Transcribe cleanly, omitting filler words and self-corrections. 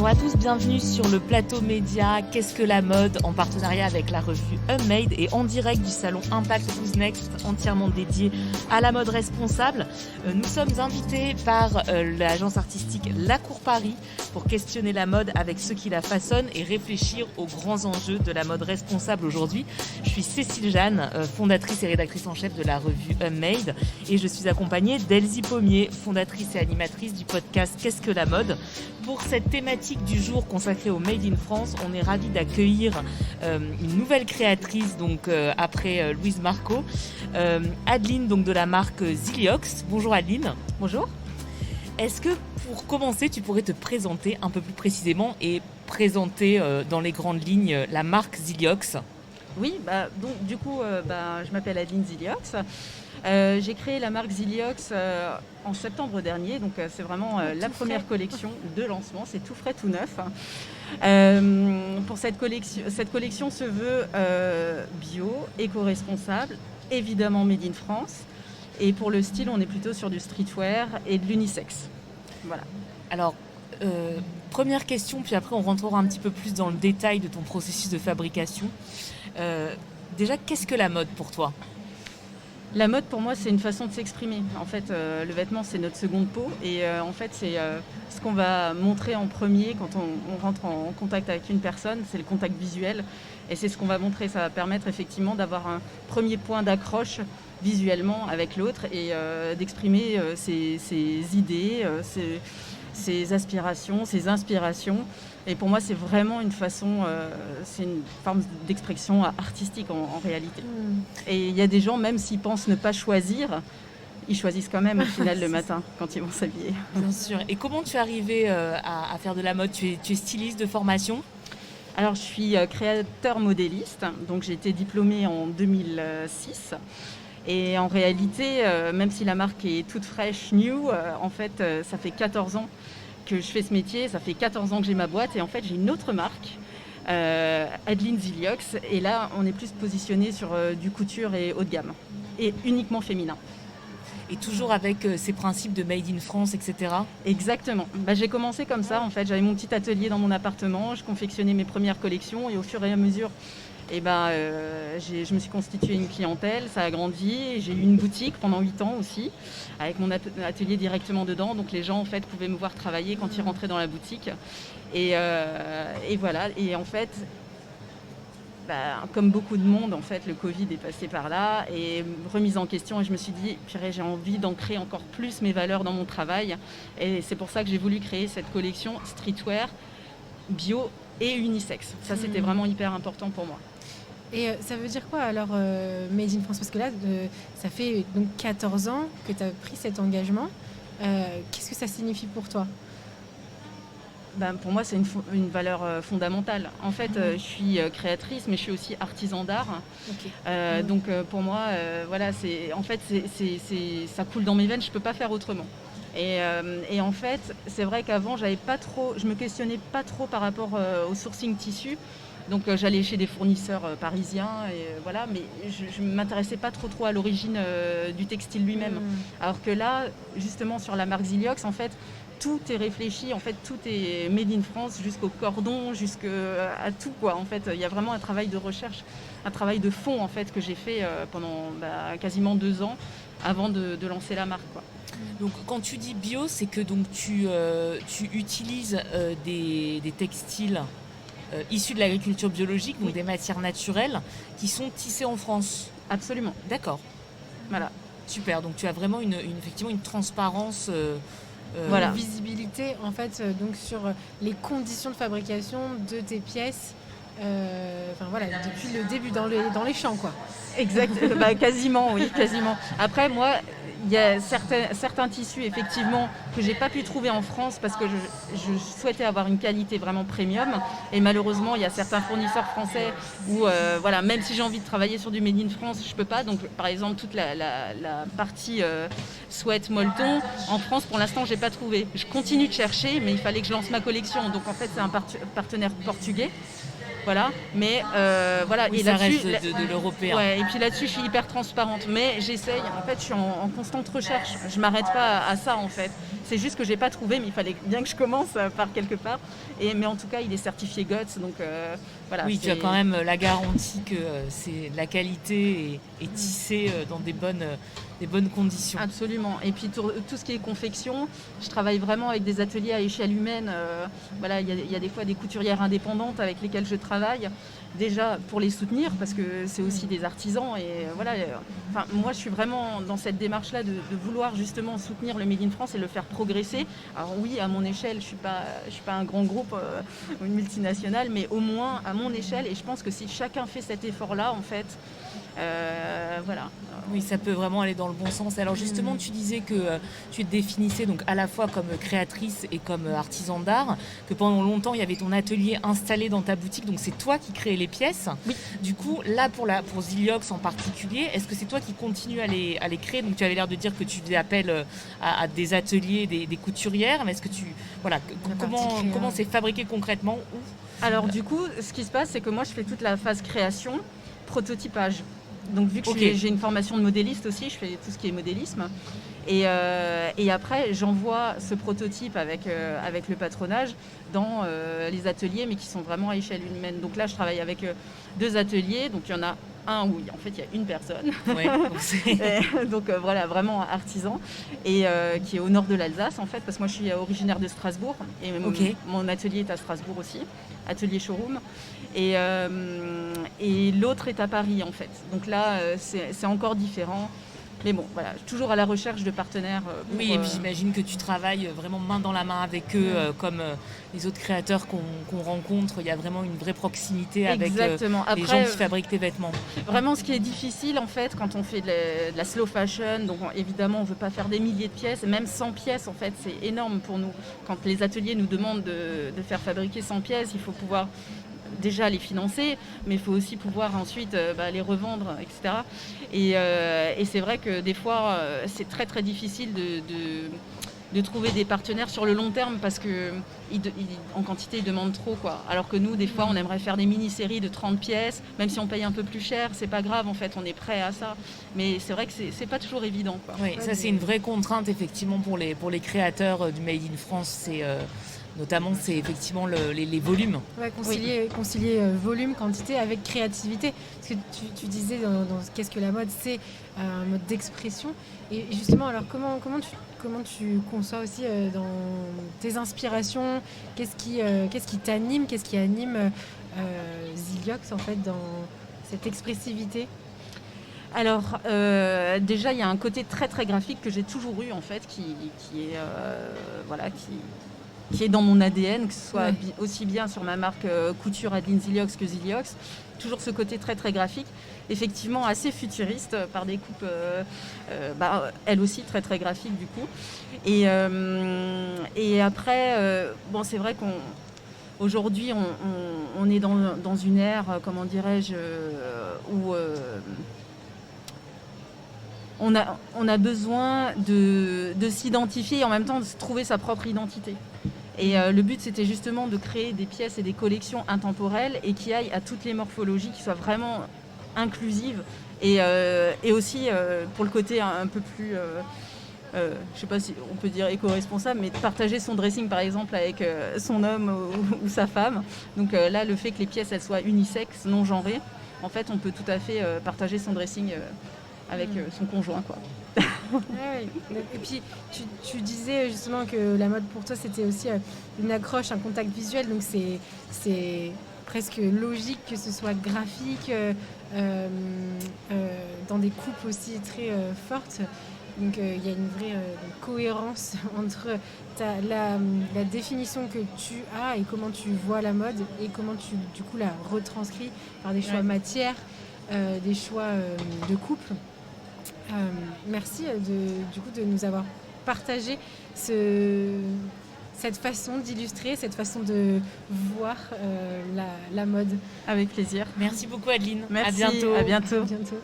Bonjour à tous, bienvenue sur le plateau média Qu'est-ce que la mode en partenariat avec la revue Unmade et en direct du salon Impact Who's Next entièrement dédié à la mode responsable. Nous sommes invités par l'agence artistique La Cour Paris pour questionner la mode avec ceux qui la façonnent et réfléchir aux grands enjeux de la mode responsable aujourd'hui. Je suis Cécile Jeanne, fondatrice et rédactrice en chef de la revue Unmade et je suis accompagnée d'Elsie Pommier, fondatrice et animatrice du podcast Qu'est-ce que la mode. Pour cette thématique du jour consacrée au Made in France, on est ravis d'accueillir une nouvelle créatrice donc après Louise Marco, Adeline donc de la marque Ziliox. Bonjour Adeline. Bonjour. Est-ce que pour commencer, tu pourrais te présenter un peu plus précisément et présenter dans les grandes lignes la marque Ziliox? Oui, donc du coup, je m'appelle Adeline Ziliox. J'ai créé la marque Ziliox en septembre dernier, donc c'est vraiment la première collection de lancement, c'est tout frais, tout neuf. Pour cette collection se veut bio, éco-responsable, évidemment made in France. Et pour le style, on est plutôt sur du streetwear et de l'unisex. Voilà. Alors, première question, puis après on rentrera un petit peu plus dans le détail de ton processus de fabrication. Déjà, qu'est-ce que la mode pour toi ? La mode, pour moi, c'est une façon de s'exprimer. En fait, le vêtement, c'est notre seconde peau. Et en fait, c'est ce qu'on va montrer en premier quand on rentre en contact avec une personne. C'est le contact visuel. Et c'est ce qu'on va montrer. Ça va permettre effectivement d'avoir un premier point d'accroche visuellement avec l'autre et d'exprimer ses idées, ses aspirations, ses inspirations. Et pour moi, c'est vraiment une façon, c'est une forme d'expression artistique en réalité. Et il y a des gens, même s'ils pensent ne pas choisir, ils choisissent quand même au final le matin quand ils vont s'habiller. Bien sûr. Et comment tu es arrivée à faire de la mode ? Tu es styliste de formation ? Alors, je suis créateur modéliste, donc j'ai été diplômée en 2006. Et en réalité, même si la marque est toute fraîche, new, en fait, ça fait 14 ans que je fais ce métier, ça fait 14 ans que j'ai ma boîte et en fait j'ai une autre marque, Adeline Ziliox, et là on est plus positionné sur du couture et haut de gamme et uniquement féminin. Et toujours avec ces principes de Made in France, etc. Exactement. J'ai commencé comme ça en fait, j'avais mon petit atelier dans mon appartement, je confectionnais mes premières collections et au fur et à mesure je me suis constituée une clientèle, ça a grandi. J'ai eu une boutique pendant 8 ans aussi, avec mon atelier directement dedans. Donc les gens en fait pouvaient me voir travailler quand ils rentraient dans la boutique. Et voilà. Et en fait, comme beaucoup de monde, en fait, le Covid est passé par là et remise en question. Et je me suis dit, purée, j'ai envie d'ancrer encore plus mes valeurs dans mon travail. Et c'est pour ça que j'ai voulu créer cette collection streetwear, bio et unisex. Ça, c'était vraiment hyper important pour moi. Et ça veut dire quoi alors Made in France ? Parce que là, ça fait donc 14 ans que tu as pris cet engagement. Qu'est-ce que ça signifie pour toi ? Pour moi, c'est une valeur fondamentale. En fait, je suis créatrice, mais je suis aussi artisan d'art. Okay. Donc pour moi, ça coule dans mes veines, je ne peux pas faire autrement. Et en fait, c'est vrai qu'avant, je me questionnais pas trop par rapport au sourcing tissu. Donc j'allais chez des fournisseurs parisiens, mais je ne m'intéressais pas trop à l'origine du textile lui-même. Alors que là, justement sur la marque Ziliox, en fait, tout est réfléchi, en fait, tout est made in France, jusqu'au cordon, jusqu'à tout, quoi. En fait, il y a vraiment un travail de recherche, un travail de fond, en fait, que j'ai fait pendant quasiment 2 ans avant de lancer la marque, quoi. Donc quand tu dis bio, c'est que donc tu utilises des textiles issus de l'agriculture biologique, donc des matières naturelles qui sont tissées en France. Absolument. D'accord. Voilà. Super. Donc tu as vraiment effectivement une transparence. Une visibilité en fait donc sur les conditions de fabrication de tes pièces. Depuis le début dans les champs, quoi. Exact. Quasiment, oui, quasiment. Après, moi, il y a certains tissus, effectivement, que j'ai pas pu trouver en France parce que je souhaitais avoir une qualité vraiment premium. Et malheureusement, il y a certains fournisseurs français où, même si j'ai envie de travailler sur du Made in France, je peux pas. Donc, par exemple, toute la partie sweat molleton, en France, pour l'instant, j'ai pas trouvé. Je continue de chercher, mais il fallait que je lance ma collection. Donc, en fait, c'est un partenaire portugais. Voilà, mais voilà. Oui, Et ça là-dessus, reste de l'européen. ouais, et puis là-dessus, je suis hyper transparente. Mais j'essaye, en fait, je suis en constante recherche. Je ne m'arrête pas à ça, en fait. C'est juste que je n'ai pas trouvé, mais il fallait bien que je commence par quelque part. Mais en tout cas, il est certifié GOTS, donc voilà. Oui, tu as quand même la garantie que la qualité est tissée dans des bonnes conditions. Absolument. Et puis tout ce qui est confection, je travaille vraiment avec des ateliers à échelle humaine. Voilà, il y a des fois des couturières indépendantes avec lesquelles je travaille. Déjà pour les soutenir, parce que c'est aussi des artisans. Et voilà, enfin, moi je suis vraiment dans cette démarche-là de vouloir justement soutenir le Made in France et le faire progresser. Alors oui, à mon échelle, je suis pas un grand groupe, une multinationale, mais au moins à mon échelle. Et je pense que si chacun fait cet effort-là, en fait, voilà. Oui, ça peut vraiment aller dans le bon sens. Alors justement, tu disais que tu te définissais donc à la fois comme créatrice et comme artisan d'art, que pendant longtemps, il y avait ton atelier installé dans ta boutique, donc c'est toi qui créais les pièces. Oui. Du coup, là, pour Ziliox en particulier, est-ce que c'est toi qui continues à les créer? Donc tu avais l'air de dire que tu faisais appel à des ateliers, des couturières, mais est-ce que comment c'est fabriqué concrètement? Alors du coup, ce qui se passe, c'est que moi, je fais toute la phase création, prototypage. Donc vu que j'ai une formation de modéliste aussi, je fais tout ce qui est modélisme. Et après, j'envoie ce prototype avec le patronage dans les ateliers, mais qui sont vraiment à échelle humaine. Donc là, je travaille avec 2 ateliers. Donc il y en a un où en fait il y a une personne. Ouais, donc voilà, vraiment artisan. Et qui est au nord de l'Alsace en fait, parce que moi je suis originaire de Strasbourg. Et mon atelier est à Strasbourg aussi, atelier showroom. Et l'autre est à Paris en fait. Donc là, c'est encore différent. Mais bon, voilà, toujours à la recherche de partenaires. Oui, et puis j'imagine que tu travailles vraiment main dans la main avec eux, comme les autres créateurs qu'on rencontre. Il y a vraiment une vraie proximité avec les gens qui fabriquent tes vêtements. Vraiment, ce qui est difficile, en fait, quand on fait de la slow fashion, donc évidemment, on ne veut pas faire des milliers de pièces, même 100 pièces, en fait, c'est énorme pour nous. Quand les ateliers nous demandent de faire fabriquer 100 pièces, il faut pouvoir déjà les financer, mais il faut aussi pouvoir ensuite les revendre, etc. Et c'est vrai que des fois, c'est très très difficile de trouver des partenaires sur le long terme parce que en quantité, ils demandent trop, quoi. Alors que nous, des fois, on aimerait faire des mini-séries de 30 pièces, même si on paye un peu plus cher, c'est pas grave, en fait, on est prêt à ça. Mais c'est vrai que c'est pas toujours évident, quoi. Oui, ça c'est une vraie contrainte, effectivement, pour les créateurs du Made in France. Notamment, c'est effectivement les volumes. Ouais, concilier volume, quantité avec créativité. Parce que tu disais dans Qu'est-ce que la mode, c'est un mode d'expression. Et justement, alors comment tu conçois aussi dans tes inspirations? Qu'est-ce qui t'anime? Qu'est-ce qui anime Ziliox en fait dans cette expressivité? Alors déjà, il y a un côté très très graphique que j'ai toujours eu en fait, qui est dans mon ADN, que ce soit aussi bien sur ma marque couture Adeline Ziliox que Ziliox. Toujours ce côté très très graphique, effectivement assez futuriste, par des coupes, elle aussi très très graphique du coup. Et après, c'est vrai qu'aujourd'hui on est dans une ère, comment dirais-je, où on a besoin de s'identifier et en même temps de trouver sa propre identité. Et le but, c'était justement de créer des pièces et des collections intemporelles et qui aillent à toutes les morphologies, qui soient vraiment inclusives. Et aussi, pour le côté un peu plus, je ne sais pas si on peut dire éco-responsable, mais de partager son dressing, par exemple, avec son homme ou sa femme. Donc là, le fait que les pièces elles soient unisexes, non genrées, en fait, on peut tout à fait partager son dressing avec son conjoint, quoi. Oui. Et puis tu disais justement que la mode pour toi c'était aussi une accroche, un contact visuel, donc c'est presque logique que ce soit graphique, dans des coupes aussi très fortes. Donc il y a une vraie cohérence entre la définition que tu as et comment tu vois la mode et comment tu du coup la retranscris par des choix matières, des choix de coupe. Merci de nous avoir partagé cette façon d'illustrer, cette façon de voir la mode. Avec plaisir. Merci beaucoup Adeline. Merci, à bientôt. À bientôt. À bientôt.